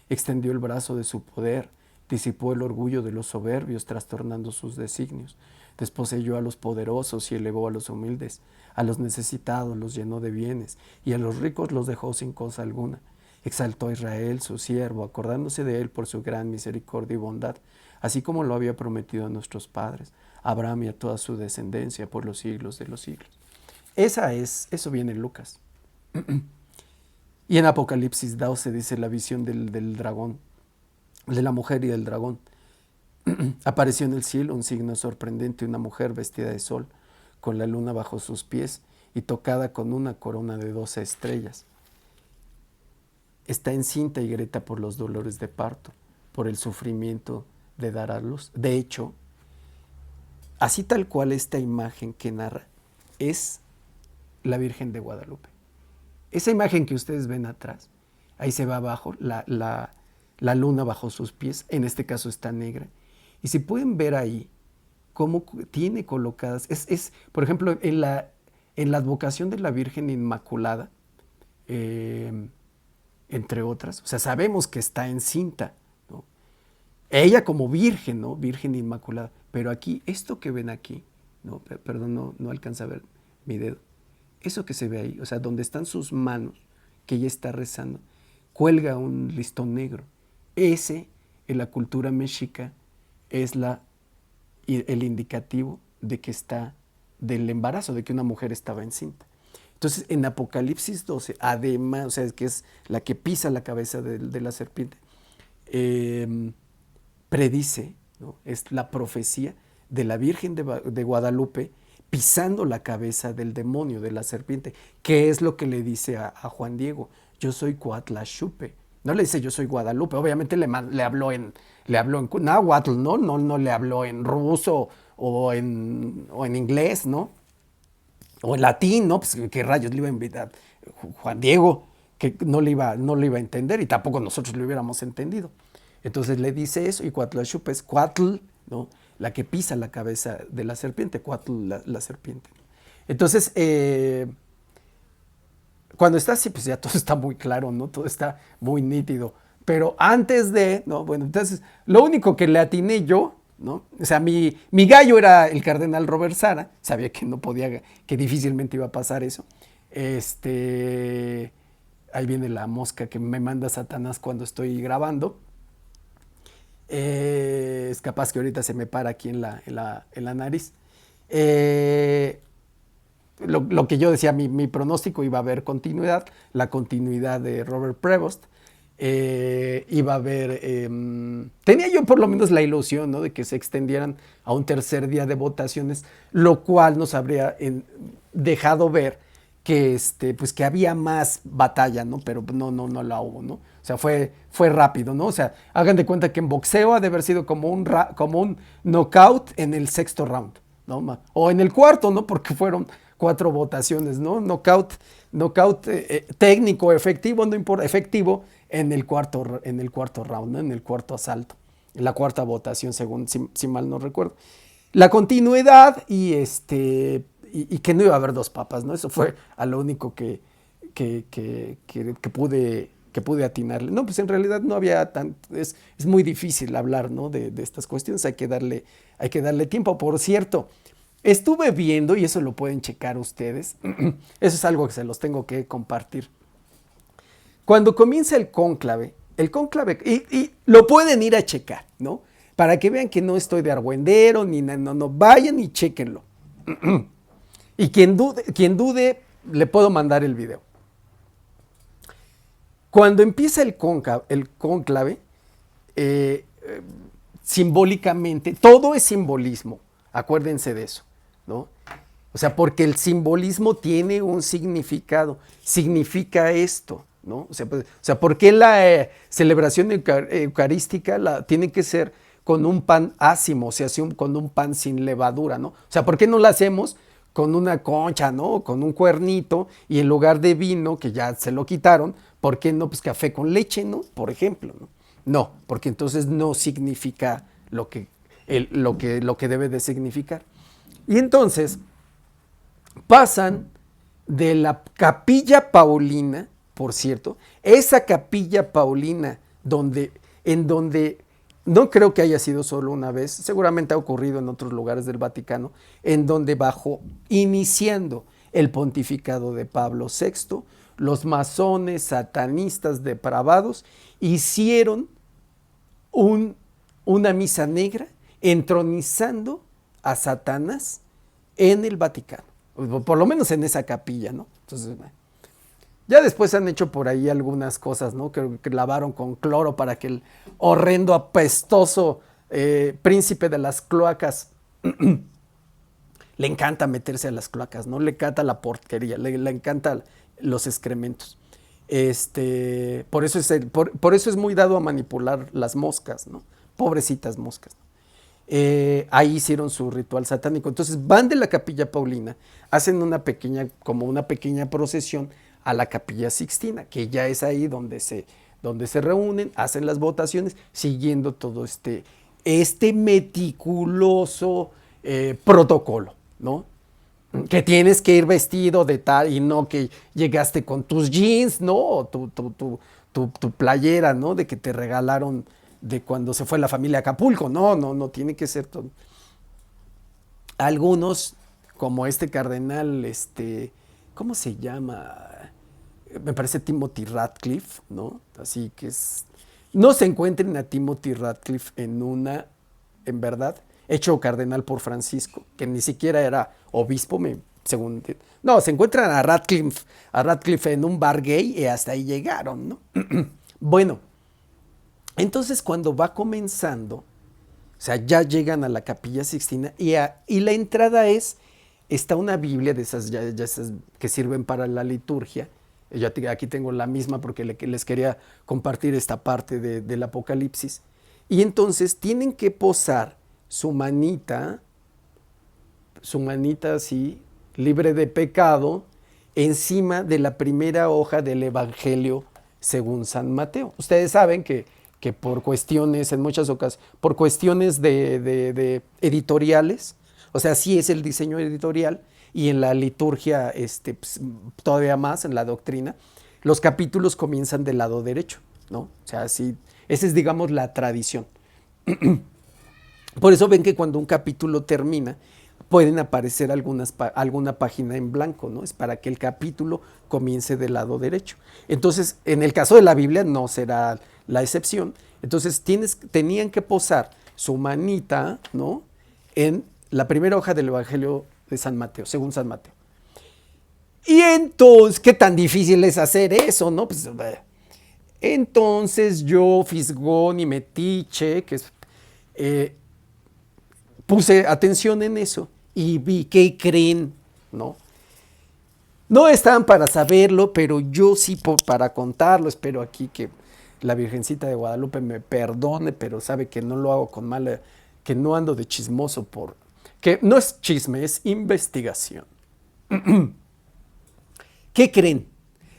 Extendió el brazo de su poder, disipó el orgullo de los soberbios, trastornando sus designios. Desposeyó a los poderosos y elevó a los humildes. A los necesitados los llenó de bienes, y a los ricos los dejó sin cosa alguna. Exaltó a Israel, su siervo, acordándose de él por su gran misericordia y bondad, así como lo había prometido a nuestros padres, a Abraham y a toda su descendencia por los siglos de los siglos. Eso viene en Lucas. Y en Apocalipsis 12 dice la visión del dragón, de la mujer y del dragón. Apareció en el cielo un signo sorprendente, una mujer vestida de sol, con la luna bajo sus pies y tocada con una corona de 12 estrellas. Está encinta y grita por los dolores de parto, por el sufrimiento de dar a luz. De hecho, así tal cual esta imagen que narra es la Virgen de Guadalupe. Esa imagen que ustedes ven atrás, ahí se va abajo, la luna bajo sus pies, en este caso está negra. Y si pueden ver ahí cómo tiene colocadas, por ejemplo, en la advocación de la Virgen Inmaculada, entre otras, o sea, sabemos que está encinta, ¿no? Ella como virgen, ¿no? Virgen Inmaculada. Pero aquí, esto que ven aquí, no, perdón, no alcanza a ver mi dedo. Eso que se ve ahí, o sea, donde están sus manos, que ella está rezando, cuelga un listón negro. Ese, en la cultura mexica, es el indicativo de que está del embarazo, de que una mujer estaba encinta. Entonces, en Apocalipsis 12, además, o sea, que es la que pisa la cabeza de la serpiente, predice, ¿no? Es la profecía de la Virgen de Guadalupe pisando la cabeza del demonio, de la serpiente, que es lo que le dice a Juan Diego: yo soy Coatlachupe. No le dice yo soy Guadalupe, obviamente le habló en náhuatl, ¿no? No le habló en ruso o en inglés, ¿no? O en latín, ¿no? Pues qué rayos le iba a invitar Juan Diego, que no le iba a entender, y tampoco nosotros lo hubiéramos entendido. Entonces le dice eso, y Coatlachupe es Coatl, ¿no? La que pisa la cabeza de la serpiente, Coatl, la serpiente. Entonces, cuando está así, pues ya todo está muy claro, ¿no? Todo está muy nítido. Pero antes de, ¿no? Bueno, entonces, lo único que le atiné yo, ¿no? O sea, mi gallo era el cardenal Robert Sara, sabía que no podía, que difícilmente iba a pasar eso. Ahí viene la mosca que me manda Satanás cuando estoy grabando. Es capaz que ahorita se me para aquí en la nariz. Lo que yo decía, mi pronóstico, iba a haber continuidad, la continuidad de Robert Prevost. Iba a haber, tenía yo por lo menos la ilusión, ¿no?, de que se extendieran a un tercer día de votaciones, lo cual nos habría dejado ver que, pues que había más batalla, ¿no? Pero no la hubo, ¿no? O sea, fue rápido, ¿no? O sea, hagan de cuenta que en boxeo ha de haber sido como un knockout en el sexto round, ¿no? O en el cuarto, ¿no? Porque fueron 4 votaciones, ¿no? Knockout técnico, efectivo, no importa, efectivo en el cuarto round, ¿no? En el cuarto asalto, en la cuarta votación, según, si mal no recuerdo. La continuidad y que no iba a haber 2 papas, ¿no? Eso fue a lo único que pude atinarle. No, pues en realidad no había es muy difícil hablar, ¿no?, de estas cuestiones. Hay que darle tiempo. Por cierto, estuve viendo, y eso lo pueden checar ustedes, eso es algo que se los tengo que compartir. Cuando comienza el cónclave, y lo pueden ir a checar, ¿no? Para que vean que no estoy de argüendero, ni no, vayan y chequenlo. Y quien dude, le puedo mandar el video. Cuando empieza el cónclave, simbólicamente, todo es simbolismo, acuérdense de eso, ¿no? O sea, porque el simbolismo tiene un significado, significa esto, ¿no? O sea, ¿por qué la celebración eucarística tiene que ser con un pan ácimo, o sea, con un pan sin levadura, ¿no? O sea, ¿por qué no la hacemos con una concha, ¿no? Con un cuernito, y en lugar de vino, que ya se lo quitaron, ¿por qué no? Pues café con leche, ¿no? Por ejemplo, ¿no? No, porque entonces no significa lo que debe de significar. Y entonces pasan de la Capilla Paulina, por cierto, esa Capilla Paulina en donde no creo que haya sido solo una vez, seguramente ha ocurrido en otros lugares del Vaticano, en donde iniciando el pontificado de Pablo VI, los masones satanistas depravados hicieron una misa negra entronizando a Satanás en el Vaticano, por lo menos en esa capilla, ¿no? Entonces, Ya después han hecho por ahí algunas cosas, ¿no? Que lavaron con cloro para que el horrendo, apestoso príncipe de las cloacas le encanta meterse a las cloacas, ¿no? Le encanta la porquería, le encanta los excrementos. Por eso es muy dado a manipular las moscas, ¿no? Pobrecitas moscas. Ahí hicieron su ritual satánico. Entonces van de la Capilla Paulina, hacen como una pequeña procesión a la Capilla Sixtina, que ya es ahí donde se reúnen, hacen las votaciones, siguiendo todo este meticuloso protocolo, ¿no? Que tienes que ir vestido de tal y no que llegaste con tus jeans, ¿no? O tu playera, ¿no? De que te regalaron de cuando se fue la familia a Acapulco. No, no, no, tiene que ser todo. Algunos, como este cardenal, ¿cómo se llama? Me parece Timothy Radcliffe, ¿no? Así que no se encuentren a Timothy Radcliffe en verdad, hecho cardenal por Francisco, que ni siquiera era obispo, según... No, se encuentran a Radcliffe en un bar gay y hasta ahí llegaron, ¿no? Bueno, entonces cuando va comenzando, o sea, ya llegan a la Capilla Sixtina y la entrada está una Biblia de esas que sirven para la liturgia. Yo aquí tengo la misma porque les quería compartir esta parte del Apocalipsis. Y entonces tienen que posar su manita así, libre de pecado, encima de la primera hoja del Evangelio según San Mateo. Ustedes saben que por cuestiones, en muchas ocasiones, por cuestiones de editoriales, o sea, sí es el diseño editorial, y en la liturgia pues, todavía más, en la doctrina, los capítulos comienzan del lado derecho, ¿no? O sea, sí, esa es, digamos, la tradición. Por eso ven que cuando un capítulo termina, pueden aparecer alguna página en blanco, ¿no? Es para que el capítulo comience del lado derecho. Entonces, en el caso de la Biblia no será la excepción. Entonces, tenían que posar su manita, ¿no? En la primera hoja del Evangelio de San Mateo, según San Mateo. Y entonces, ¿qué tan difícil es hacer eso, no? Pues, entonces yo, fisgón y metiche, puse atención en eso y vi qué creen, ¿no? No estaban para saberlo, pero yo sí para contarlo. Espero aquí que la Virgencita de Guadalupe me perdone, pero sabe que no lo hago con mala, que no ando de chismoso que no es chisme, es investigación. ¿Qué creen?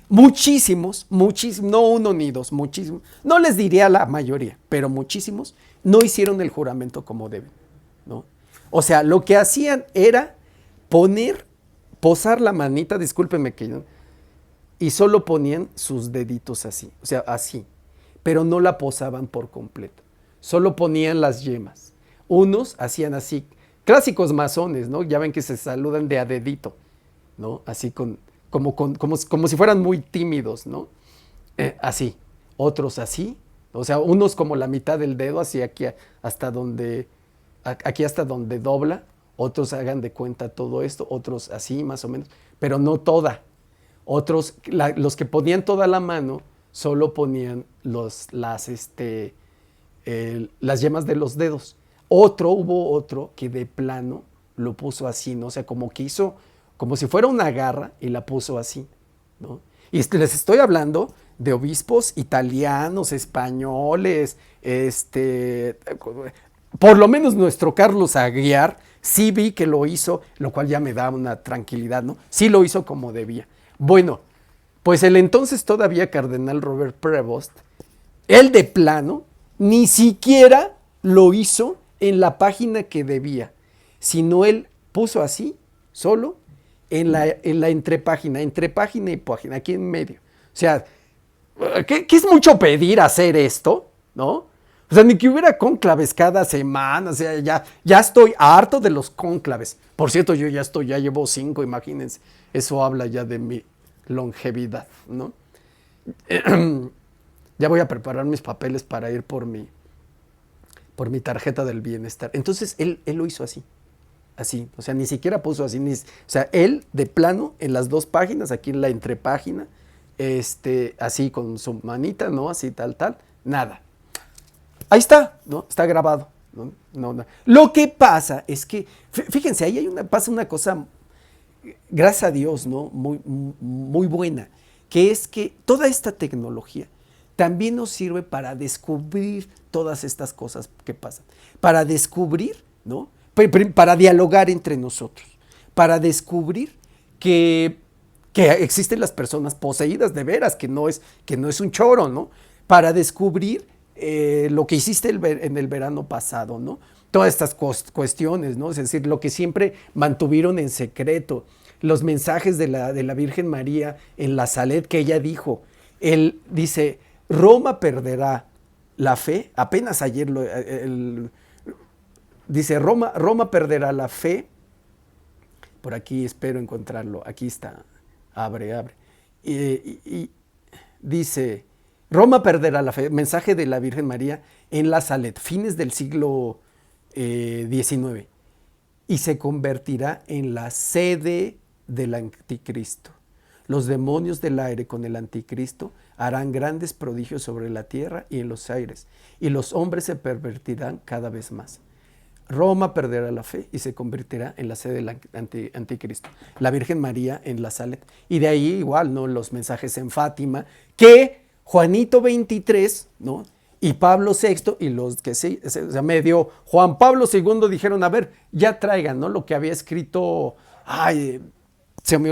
Muchísimos, no uno ni dos, muchísimos, no les diría la mayoría, pero muchísimos no hicieron el juramento como deben, ¿no? O sea, lo que hacían era posar la manita, discúlpenme y solo ponían sus deditos así, o sea, así, pero no la posaban por completo, solo ponían las yemas. Unos hacían así, clásicos masones, ¿no? Ya ven que se saludan de a dedito, ¿no? Así como si fueran muy tímidos, ¿no? Así, otros así, o sea, unos como la mitad del dedo, así aquí hasta donde dobla, otros hagan de cuenta todo esto, otros así más o menos, pero no toda. Otros, los que ponían toda la mano, solo ponían las yemas de los dedos. Hubo otro que de plano lo puso así, ¿no? O sea, como que hizo, como si fuera una garra y la puso así, ¿no? Y les estoy hablando de obispos italianos, españoles, por lo menos nuestro Carlos Aguiar, sí vi que lo hizo, lo cual ya me da una tranquilidad, ¿no? Sí lo hizo como debía. Bueno, pues el entonces todavía cardenal Robert Prevost, él de plano, ni siquiera lo hizo en la página que debía, sino él puso así, solo, en la entrepágina y página, aquí en medio. O sea, ¿qué es mucho pedir hacer esto? ¿No? O sea, ni que hubiera cónclaves cada semana. O sea, ya estoy harto de los cónclaves. Por cierto, yo ya llevo 5, imagínense. Eso habla ya de mi longevidad, ¿no? Ya voy a preparar mis papeles para ir por mi tarjeta del bienestar. Entonces, él lo hizo así. Así, o sea, ni siquiera puso así. O sea, él de plano en las 2 páginas, aquí en la entrepágina, así con su manita, ¿no? Así tal, nada. Ahí está, ¿no? Está grabado. ¿No? No. Lo que pasa es que, fíjense, ahí pasa una cosa, gracias a Dios, ¿no? Muy buena, que es que toda esta tecnología también nos sirve para descubrir todas estas cosas que pasan, para descubrir, ¿no? Para dialogar entre nosotros, para descubrir que, que existen las personas poseídas de veras, que no es un choro, ¿no? Para descubrir lo que hiciste en el verano pasado, ¿no? Todas estas cuestiones, ¿no? Es decir, lo que siempre mantuvieron en secreto, los mensajes de la Virgen María en la Salet que ella dijo. Él dice, Roma perderá la fe, apenas ayer dice, Roma perderá la fe, por aquí espero encontrarlo, aquí está, abre. Y dice, Roma perderá la fe, mensaje de la Virgen María en la Salet, fines del siglo XIX, y se convertirá en la sede del anticristo. Los demonios del aire con el anticristo harán grandes prodigios sobre la tierra y en los aires, y los hombres se pervertirán cada vez más. Roma perderá la fe y se convertirá en la sede del anticristo. La Virgen María en la Salet. Y de ahí igual, ¿no? Los mensajes en Fátima, que Juanito 23, ¿no? Y Pablo VI y los que sí, o sea, medio Juan Pablo II dijeron, a ver, ya traigan, ¿no? Lo que había escrito, se me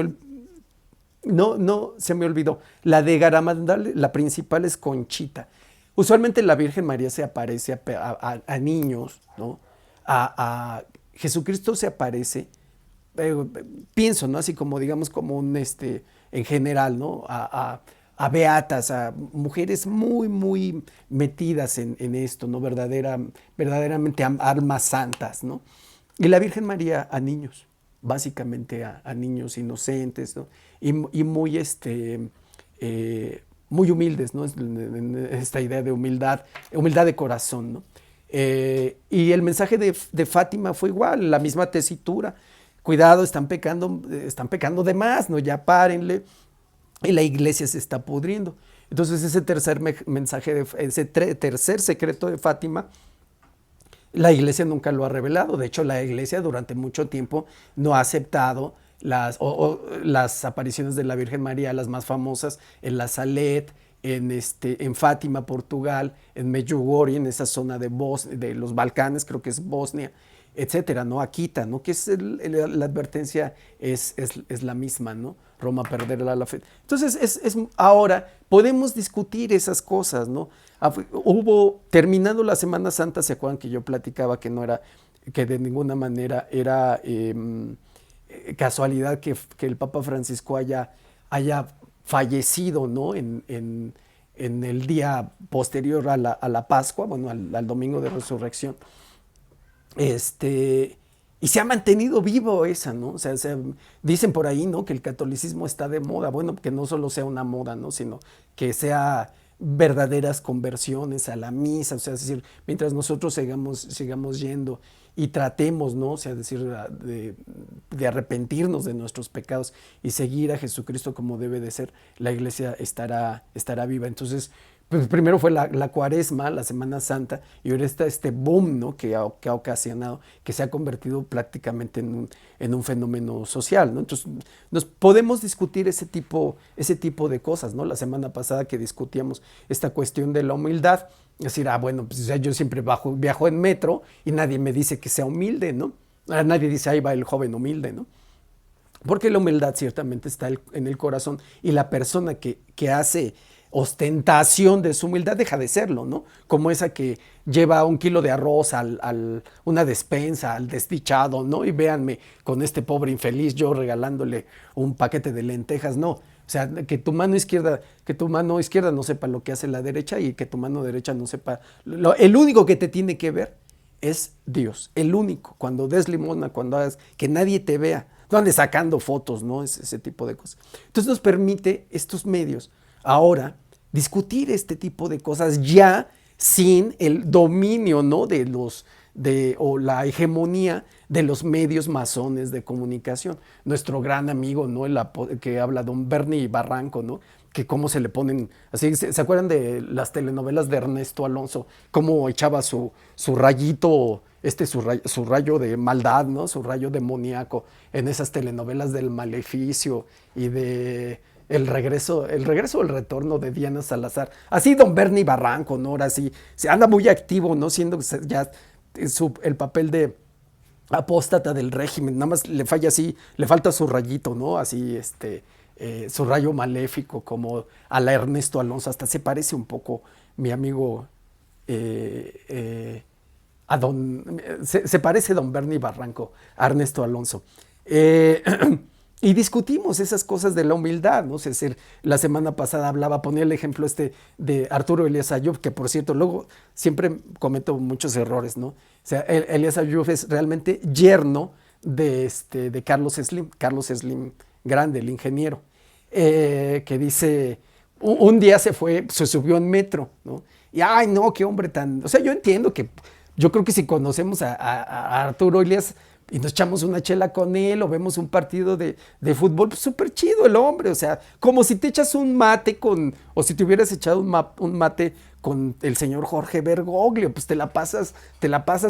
olvidó. La de Garamandal, la principal es Conchita. Usualmente la Virgen María se aparece a niños, ¿no? Jesucristo se aparece, pienso, ¿no? Así como, digamos, como en general, ¿no? A beatas, a mujeres muy metidas en esto, ¿no? Verdaderamente almas santas, ¿no? Y la Virgen María a niños, básicamente a niños inocentes, ¿no? Y muy humildes, ¿no? Esta idea de humildad de corazón, ¿no? Y el mensaje de Fátima fue igual, la misma tesitura. Cuidado, están pecando de más, ¿no? Ya párenle. Y la iglesia se está pudriendo. Entonces ese tercer mensaje, ese tercer secreto de Fátima, la iglesia nunca lo ha revelado. De hecho, la iglesia durante mucho tiempo no ha aceptado las apariciones de la Virgen María, las más famosas, en la Salet, en Fátima, Portugal, en Medjugorje, en esa zona de los Balcanes, creo que es Bosnia, etcétera, ¿no? Akita, ¿no? Que es la advertencia es la misma, ¿no? Roma perderá la fe. Entonces, ahora podemos discutir esas cosas, ¿no? Terminando la Semana Santa, ¿se acuerdan que yo platicaba que de ninguna manera era casualidad que el Papa Francisco haya fallecido, ¿no? En el día posterior a la Pascua, bueno, al Domingo de Resurrección. Y se ha mantenido vivo esa, ¿no? O sea, dicen por ahí, ¿no? Que el catolicismo está de moda. Bueno, que no solo sea una moda, ¿no? Sino que sea verdaderas conversiones a la misa. O sea, es decir, mientras nosotros sigamos yendo y tratemos, ¿no? O sea, decir, de arrepentirnos de nuestros pecados y seguir a Jesucristo como debe de ser, la iglesia estará viva. Entonces, pues primero fue la Cuaresma, la Semana Santa, y ahora está este boom, ¿no? que ha ocasionado, que se ha convertido prácticamente en un fenómeno social, ¿no? Entonces, nos podemos discutir ese tipo de cosas, ¿no? La semana pasada que discutíamos esta cuestión de la humildad, es decir, bueno, pues yo siempre viajo en metro y nadie me dice que sea humilde, ¿no? Nadie dice, ahí va el joven humilde, ¿no? Porque la humildad ciertamente está en el corazón, y la persona que hace ostentación de su humildad deja de serlo, ¿no? Como esa que lleva 1 kilo de arroz una despensa al desdichado, ¿no? Y véanme con este pobre infeliz yo regalándole un paquete de lentejas, no. O sea, que tu mano izquierda no sepa lo que hace la derecha, y que tu mano derecha no sepa. El único que te tiene que ver es Dios, el único. Cuando des limosna, cuando hagas, que nadie te vea, no andes sacando fotos, ¿no? Ese tipo de cosas. Entonces nos permite estos medios ahora discutir este tipo de cosas ya sin el dominio, ¿no? de o la hegemonía de los medios masones de comunicación. Nuestro gran amigo, ¿no? Que habla don Bernie Barranco, ¿no? Que cómo se le ponen, así, ¿se acuerdan de las telenovelas de Ernesto Alonso? Cómo echaba su rayito, su rayo de maldad, ¿no? Su rayo demoníaco en esas telenovelas del Maleficio y de el regreso o el retorno de Diana Salazar. Así don Bernie Barranco, ¿no? Ahora sí, se anda muy activo, ¿no? Siendo ya el papel de apóstata del régimen, nada más le falla así, le falta su rayito, ¿no? Así, su rayo maléfico, como a la Ernesto Alonso, hasta se parece un poco mi amigo eh, eh, se parece don Bernie Barranco a Ernesto Alonso. Eh, y discutimos esas cosas de la humildad, ¿no? Es decir, la semana pasada ponía el ejemplo de Arturo Elías Ayub, que por cierto, luego siempre cometo muchos errores, ¿no? O sea, Elías Ayub es realmente yerno de Carlos Slim Grande, el ingeniero, que dice, un día se subió en metro, ¿no? Y, ay, no, qué hombre tan... O sea, yo entiendo que yo creo que si conocemos a Arturo Elias y nos echamos una chela con él o vemos un partido de fútbol, pues súper chido el hombre, o sea, como si te echas un mate o si te hubieras echado un mate con el señor Jorge Bergoglio, pues te la pasas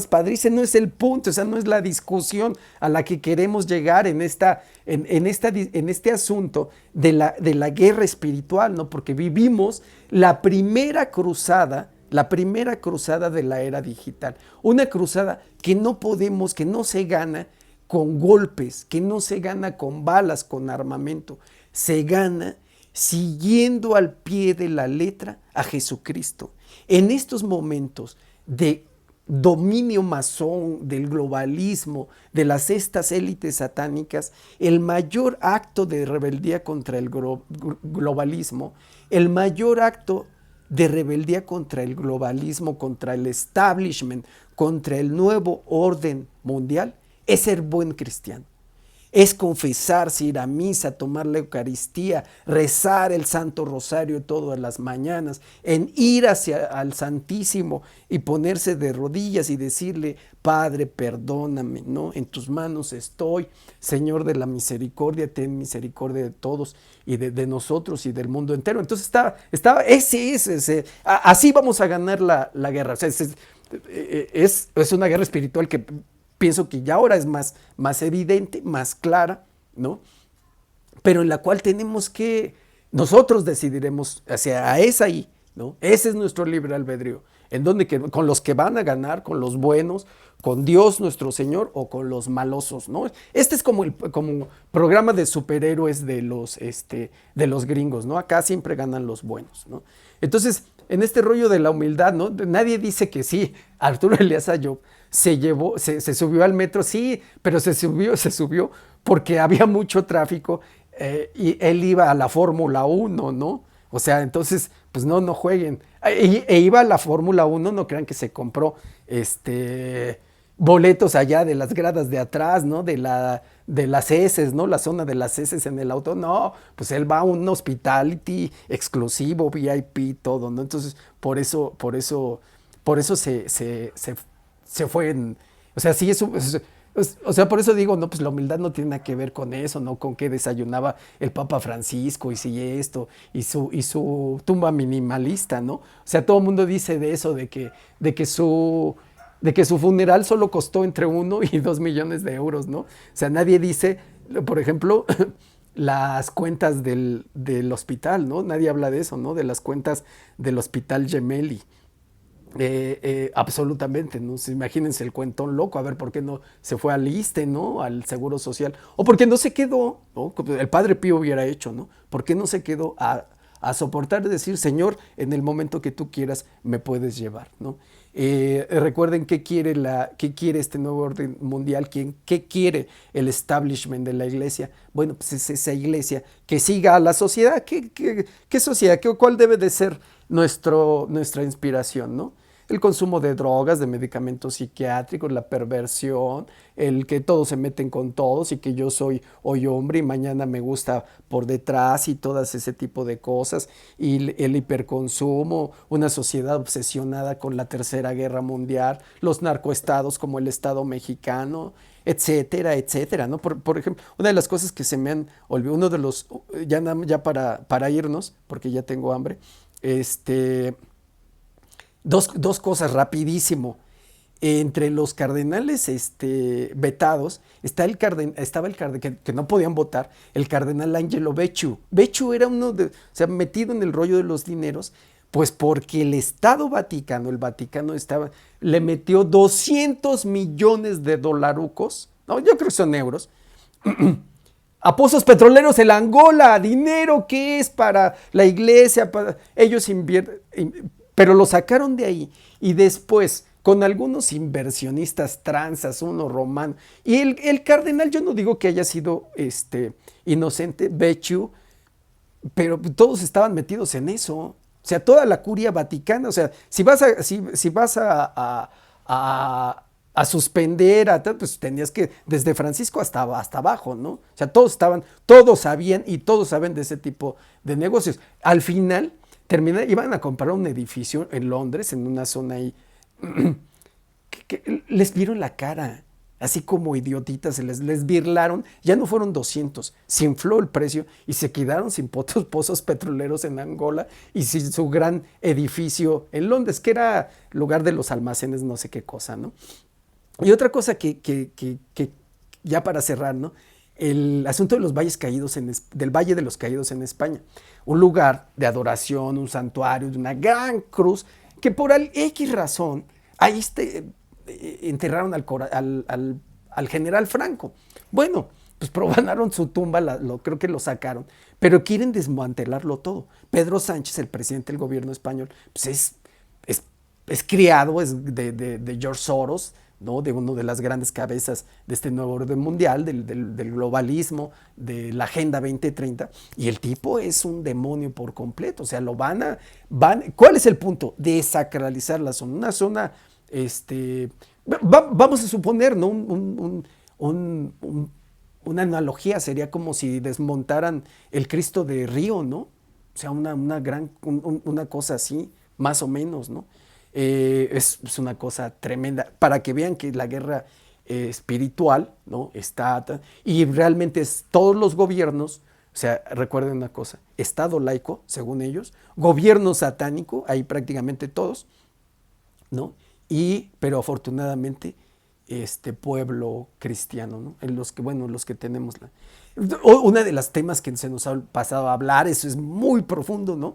padre. Ese no es el punto, o sea, no es la discusión a la que queremos llegar en este asunto de la guerra espiritual, ¿no? Porque vivimos la primera cruzada de la era digital. Una cruzada que no se gana con golpes, que no se gana con balas, con armamento. Se gana siguiendo al pie de la letra a Jesucristo. En estos momentos de dominio masón, del globalismo, de estas élites satánicas, el mayor acto de rebeldía contra el globalismo, el mayor acto de rebeldía contra el globalismo, contra el establishment, contra el nuevo orden mundial, es ser buen cristiano. Es confesarse, ir a misa, tomar la Eucaristía, rezar el Santo Rosario todas las mañanas, en ir hacia al Santísimo y ponerse de rodillas y decirle, Padre, perdóname, ¿no? En tus manos estoy, Señor de la misericordia, ten misericordia de todos y de nosotros y del mundo entero. Entonces así vamos a ganar la guerra. O sea, es una guerra espiritual que pienso que ya ahora es más evidente, más clara, ¿no? Pero en la cual nosotros decidiremos hacia esa ahí, ¿no? Ese es nuestro libre albedrío, en donde con los que van a ganar, con los buenos, con Dios nuestro Señor o con los malosos, ¿no? Este es como programa de superhéroes de los gringos, ¿no? Acá siempre ganan los buenos, ¿no? Entonces, en este rollo de la humildad, ¿no? Nadie dice que sí, Arturo Elías Ayub se subió al metro, sí, pero se subió porque había mucho tráfico y él iba a la Fórmula 1, ¿no? O sea, entonces, pues no jueguen. Iba a la Fórmula 1, no crean que se compró boletos allá de las gradas de atrás, ¿no? De las heces, ¿no? La zona de las heces en el auto. No, pues él va a un hospitality exclusivo, VIP, todo, ¿no? Entonces, por eso se fue o sea, sí, o sea, por eso digo, no, pues la humildad no tiene nada que ver con eso, ¿no? Con qué desayunaba el Papa Francisco y si esto, y su tumba minimalista, ¿no? O sea, todo el mundo dice de eso, de que su funeral solo costó entre 1 y 2 millones de euros, ¿no? O sea, nadie dice, por ejemplo, las cuentas del hospital, ¿no? Nadie habla de eso, ¿no? De las cuentas del hospital Gemelli. Absolutamente, ¿no? Imagínense el cuentón loco, a ver por qué no se fue al ISSSTE, ¿no? Al Seguro Social, o por qué no se quedó, ¿no? El Padre Pío hubiera hecho, ¿no? ¿Por qué no se quedó a soportar y decir, Señor, en el momento que tú quieras me puedes llevar, ¿no? Recuerden qué quiere este nuevo orden mundial, qué quiere el establishment de la iglesia. Bueno, pues es esa iglesia que siga a la sociedad. ¿Qué sociedad? ¿Cuál debe de ser nuestra inspiración, ¿no? el consumo de drogas, de medicamentos psiquiátricos, la perversión, el que todos se meten con todos y que yo soy hoy hombre y mañana me gusta por detrás y todas ese tipo de cosas, y el hiperconsumo, una sociedad obsesionada con la Tercera Guerra Mundial, los narcoestados como el Estado mexicano, etcétera, etcétera, ¿no? Por ejemplo, una de las cosas que se me han olvidado, uno de los, ya para irnos, porque ya tengo hambre, este, dos cosas rapidísimo. Entre los cardenales vetados estaba el cardenal que no podían votar, el cardenal Angelo Becciu. Becciu era uno de, o sea, metido en el rollo de los dineros, pues porque el Estado Vaticano, el Vaticano le metió 200 millones de dolarucos, no, yo creo que son euros, a pozos petroleros en Angola, dinero que es para la iglesia, ellos invierten, pero lo sacaron de ahí y después con algunos inversionistas tranzas, uno romano, y el cardenal, yo no digo que haya sido inocente, Becciu, pero todos estaban metidos en eso. O sea, toda la curia vaticana, o sea, si vas a suspender, pues tenías que, desde Francisco hasta abajo, ¿no? O sea, todos sabían y todos saben de ese tipo de negocios. Al final, iban a comprar un edificio en Londres, en una zona ahí, que les vieron la cara, así como idiotitas, les birlaron, ya no fueron 200, se infló el precio y se quedaron sin pozos petroleros en Angola y sin su gran edificio en Londres, que era lugar de los almacenes, no sé qué cosa, ¿no? Y otra cosa que ya para cerrar, ¿no? El asunto de los valles caídos del Valle de los Caídos en España, un lugar de adoración, un santuario, de una gran cruz, que por X razón, ahí enterraron al general Franco. Bueno, pues profanaron su tumba, creo que lo sacaron, pero quieren desmantelarlo todo. Pedro Sánchez, el presidente del gobierno español, pues es, es criado de George Soros, ¿no? De una de las grandes cabezas de este nuevo orden mundial, del globalismo, de la Agenda 2030, y el tipo es un demonio por completo. O sea, ¿cuál es el punto? Desacralizar la zona. Una zona, vamos a suponer, ¿no? Una analogía sería como si desmontaran el Cristo de Río, ¿no? O sea, una cosa así, más o menos, ¿no? Es una cosa tremenda, para que vean que la guerra espiritual, ¿no? Y realmente todos los gobiernos, o sea, recuerden una cosa, Estado laico, según ellos, gobierno satánico, ahí prácticamente todos, ¿no? Pero afortunadamente, pueblo cristiano, ¿no? Los que tenemos una de las temas que se nos ha pasado a hablar, eso es muy profundo, ¿no?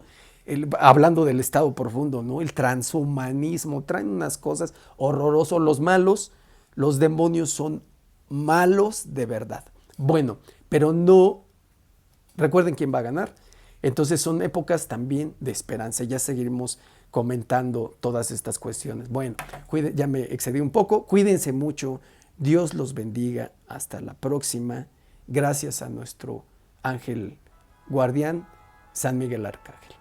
Hablando del estado profundo, ¿no? El transhumanismo, traen unas cosas horrorosas. Los demonios son malos de verdad. Bueno, pero no, recuerden quién va a ganar. Entonces son épocas también de esperanza. Ya seguiremos comentando todas estas cuestiones. Bueno, ya me excedí un poco. Cuídense mucho. Dios los bendiga. Hasta la próxima. Gracias a nuestro ángel guardián, San Miguel Arcángel.